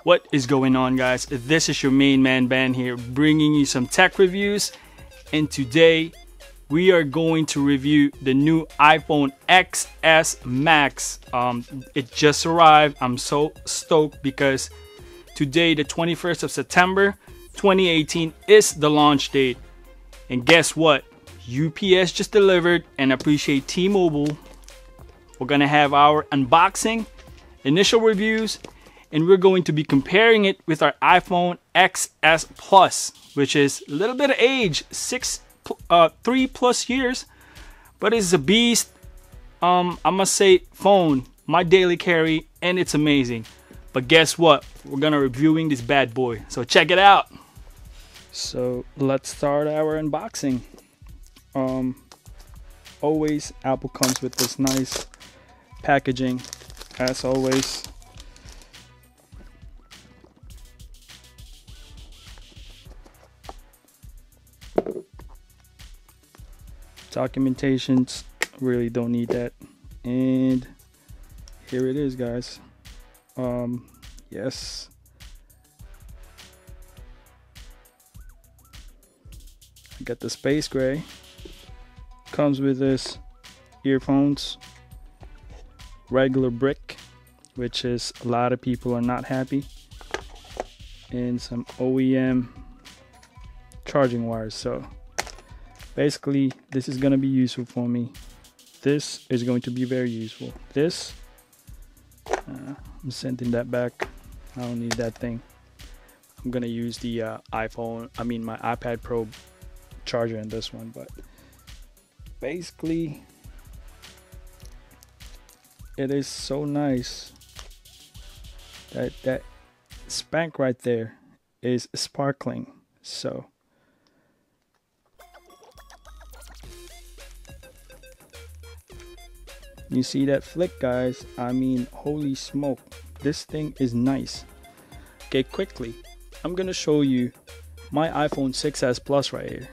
What is going on, guys? This is your main man Ben here, bringing you some tech reviews. And today we are going to review the new iPhone XS Max. It just arrived. I'm so stoked because today, the 21st of September 2018, is the launch date. And guess what? UPS just delivered, and appreciate T-Mobile. We're gonna have our unboxing, initial reviews, and we're going to be comparing it with our iPhone XS Plus, which is a little bit of age, 3+ years, but it's a beast. I must say, phone, my daily carry, and it's amazing. But guess what? We're gonna reviewing this bad boy, so check it out. So let's start our unboxing. Always Apple comes with this nice packaging, as always. Documentations, really don't need that. And here it is, guys. Yes. I got the space gray. Comes with this earphones, regular brick, which is a lot of people are not happy, and some OEM charging wires. So basically this is going to be useful for me. This is going to be very useful. This I'm sending that back. I don't need that thing. I'm gonna use the my iPad Pro charger in this one. But basically it is so nice that that spank right there is sparkling. So you see that flick, guys? I mean, holy smoke, this thing is nice. Okay, quickly, I'm gonna show you my iPhone 6s Plus right here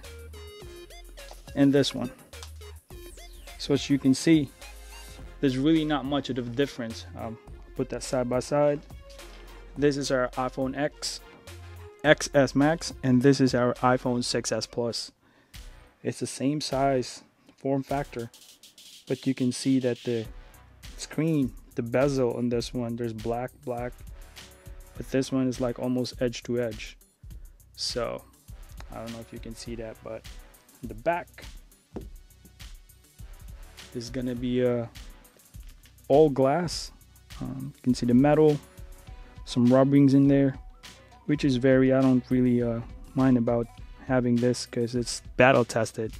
and this one. So as you can see, there's really not much of a difference. Put that side by side. This is our iPhone XS Max, and this is our iPhone 6s Plus. It's the same size, form factor, but you can see that the screen, the bezel on this one, there's black, but this one is like almost edge to edge. So I don't know if you can see that, but the back is gonna be all glass. You can see the metal, some rubberings in there, which is I don't really mind about having this because it's battle tested.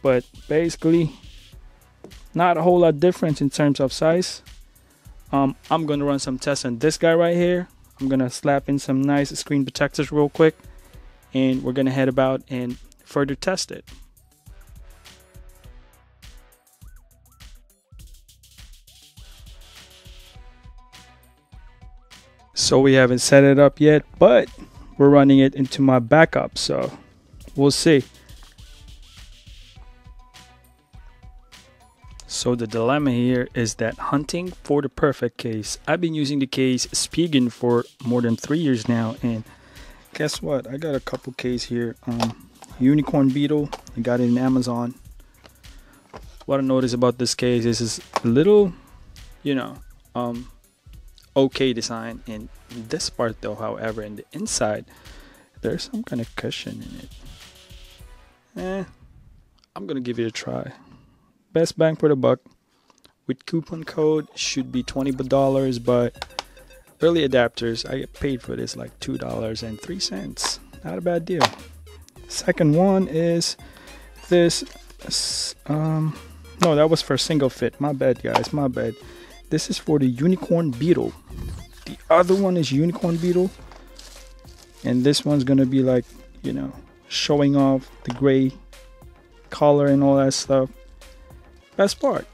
But basically not a whole lot difference in terms of size. I'm gonna run some tests on this guy right here. I'm gonna slap in some nice screen protectors real quick, and we're gonna head about and further test it. So we haven't set it up yet, but we're running it into my backup, so we'll see. So the dilemma here is that hunting for the perfect case. I've been using the case Spigen for more than 3 years now, and guess what? I got a couple case here. Unicorn Beetle. I got it in Amazon. What I noticed about this case is a little, okay design. In this part though, however, in the inside, there's some kind of cushion in it. I'm gonna give it a try. Best bang for the buck. With coupon code should be $20, but early adapters, I paid for this like $2.03. Not a bad deal. Second one is this. No, that was for single fit. My bad, guys. My bad. This is for the Unicorn Beetle. The other one is Unicorn Beetle, and this one's gonna be like, showing off the gray color and all that stuff. Best part,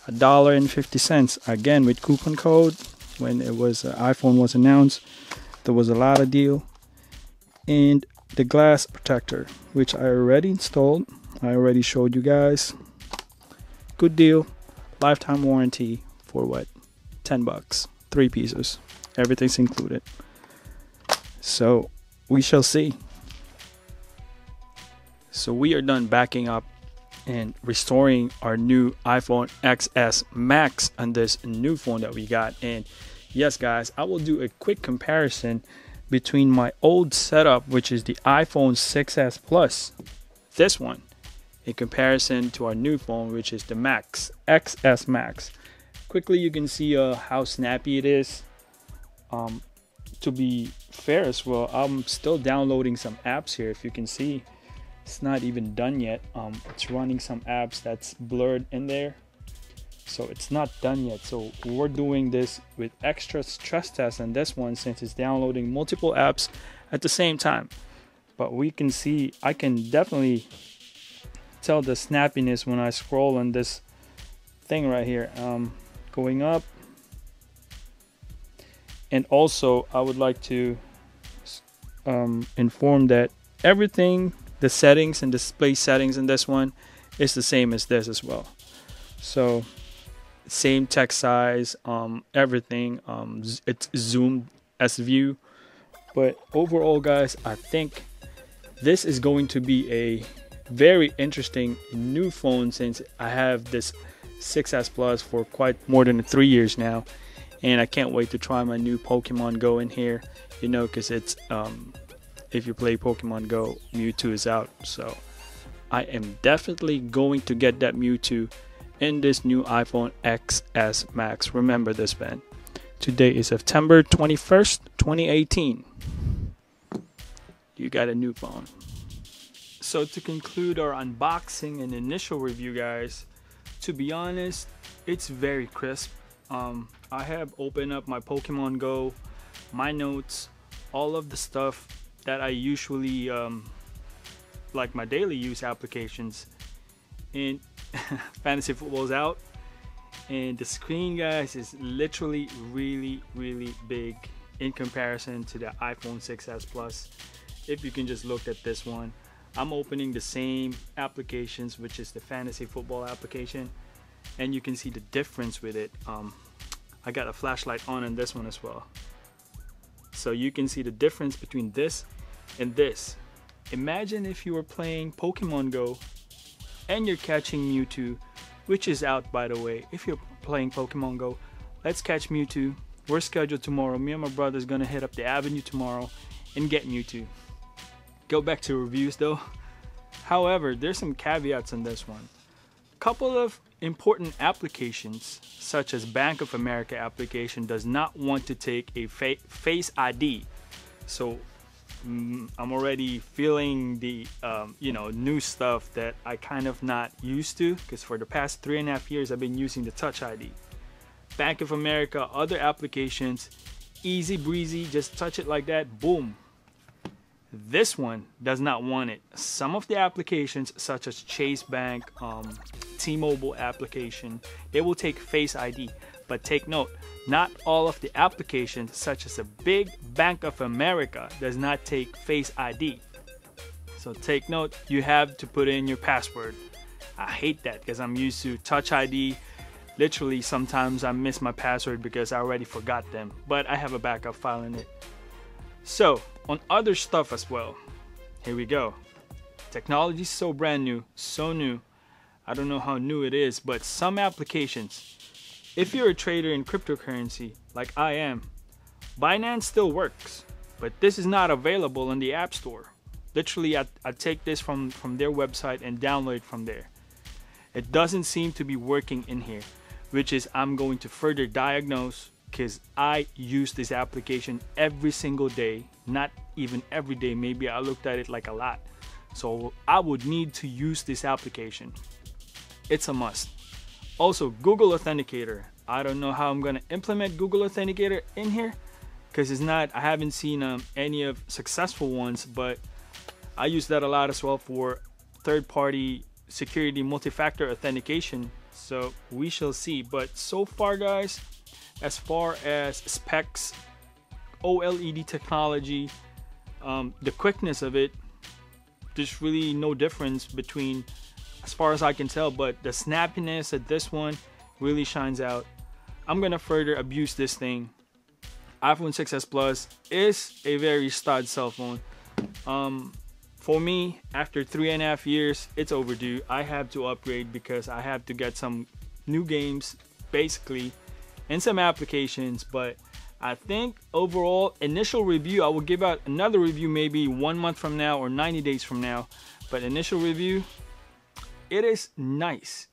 $1.50 again with coupon code. When it was iPhone was announced, there was a lot of deal. And the glass protector, which I already installed, I already showed you guys. Good deal. Lifetime warranty for what? $10, 3 pieces. everything's included. So we shall see. So we are done backing up and restoring our new iPhone XS Max on this new phone that we got. And yes guys, I will do a quick comparison between my old setup, which is the iPhone 6s Plus, this one, in comparison to our new phone, which is the Max, XS Max. Quickly, you can see how snappy it is. To be fair as well, I'm still downloading some apps here. If you can see, it's not even done yet. It's running some apps that's blurred in there, so it's not done yet. So we're doing this with extra stress test on this one, since it's downloading multiple apps at the same time. But we can see, I can definitely tell the snappiness when I scroll on this thing right here, going up. And also I would like to inform that everything, the settings and display settings in this one is the same as this as well. So same text size, everything, it's zoomed as view. But overall guys, I think this is going to be a very interesting new phone, since I have this 6s Plus for quite more than 3 years now, and I can't wait to try my new Pokemon Go in here, you know, because it's if you play Pokemon Go, Mewtwo is out. So I am definitely going to get that Mewtwo in this new iPhone XS Max. Remember this, man. Today is September 21st, 2018. You got a new phone. So to conclude our unboxing and initial review, guys, to be honest, it's very crisp. I have opened up my Pokemon Go, my notes, all of the stuff that I usually like my daily use applications, and fantasy football is out, and the screen, guys, is literally really big in comparison to the iPhone 6s Plus. If you can just look at this one, I'm opening the same applications, which is the fantasy football application, and you can see the difference with it. I got a flashlight on in this one as well, so you can see the difference between this and this. Imagine if you were playing Pokemon Go and you're catching Mewtwo, which is out, by the way. If you're playing Pokemon Go, let's catch Mewtwo. We're scheduled tomorrow. Me and my brother's gonna hit up the avenue tomorrow and get Mewtwo. Go back to reviews though. However, there's some caveats on this one. Couple of important applications, such as Bank of America application, does not want to take a face ID. So I'm already feeling the new stuff that I kind of not used to, because for the past 3.5 years I've been using the Touch ID. Bank of America, other applications, easy breezy, just touch it like that, boom. This one does not want it. Some of the applications, such as Chase Bank, T-Mobile application, they will take Face ID. But take note, not all of the applications, such as a big Bank of America, does not take Face ID. So take note, you have to put in your password. I hate that because I'm used to Touch ID. Literally, sometimes I miss my password because I already forgot them, but I have a backup file in it. So on other stuff as well, here we go. Technology is so brand new, so new. I don't know how new it is, but some applications, if you're a trader in cryptocurrency like I am, Binance still works, but this is not available in the App Store. Literally, I take this from their website and download it from there. It doesn't seem to be working in here, which is I'm going to further diagnose, because I use this application every single day, not even every day, maybe I looked at it like a lot. So I would need to use this application. It's a must. Also, Google Authenticator. I don't know how I'm gonna implement Google Authenticator in here, because it's not, I haven't seen any of successful ones, but I use that a lot as well for third-party security multi-factor authentication. So we shall see. But so far, guys, as far as specs, OLED technology, the quickness of it, there's really no difference between, as far as I can tell, but the snappiness of this one really shines out. I'm gonna further abuse this thing iPhone 6s Plus is a very stud cell phone. For me, after 3.5 years, it's overdue. I have to upgrade because I have to get some new games, basically, and some applications. But I think overall, initial review, I will give out another review maybe 1 month from now or 90 days from now. But initial review, it is nice.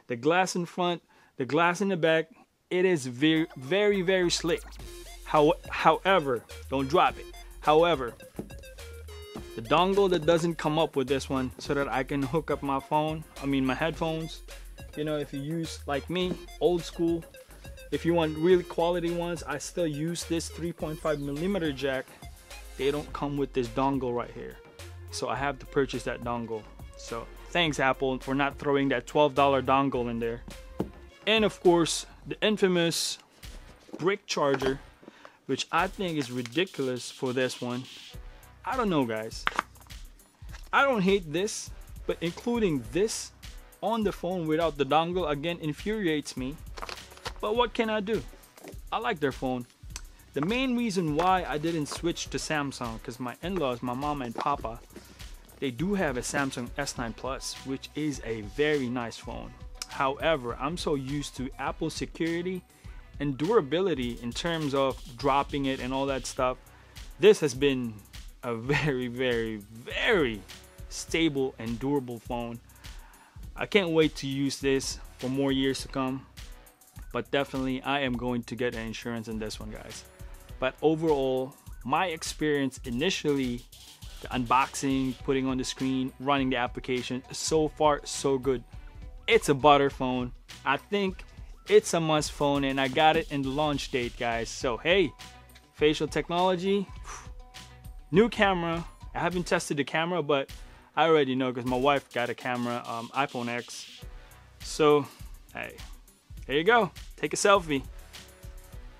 The glass in front, the glass in the back, it is very, very, very slick. However, don't drop it. However, the dongle that doesn't come up with this one so that I can hook up my phone, my headphones. You know, if you use, like me, old school, if you want really quality ones, I still use this 3.5mm jack. They don't come with this dongle right here. So I have to purchase that dongle. So thanks, Apple, for not throwing that $12 dongle in there. And of course, the infamous brick charger, which I think is ridiculous for this one. I don't know, guys. I don't hate this, but including this on the phone without the dongle again infuriates me. But what can I do? I like their phone. The main reason why I didn't switch to Samsung, because my in-laws, my mom and papa, they do have a Samsung S9 Plus, which is a very nice phone. However, I'm so used to Apple security and durability in terms of dropping it and all that stuff. This has been a very, very, very stable and durable phone. I can't wait to use this for more years to come. But definitely I am going to get an insurance in this one, guys. But overall, my experience initially, the unboxing, putting on the screen, running the application, so far so good. It's a butter phone. I think it's a must phone, and I got it in the launch date, guys. So hey, facial technology, new camera. I haven't tested the camera, but I already know because my wife got a camera, iPhone X. So hey, there you go. Take a selfie.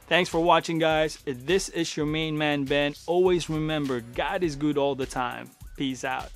Thanks for watching, guys. If this is your main man, Ben, always remember, God is good all the time. Peace out.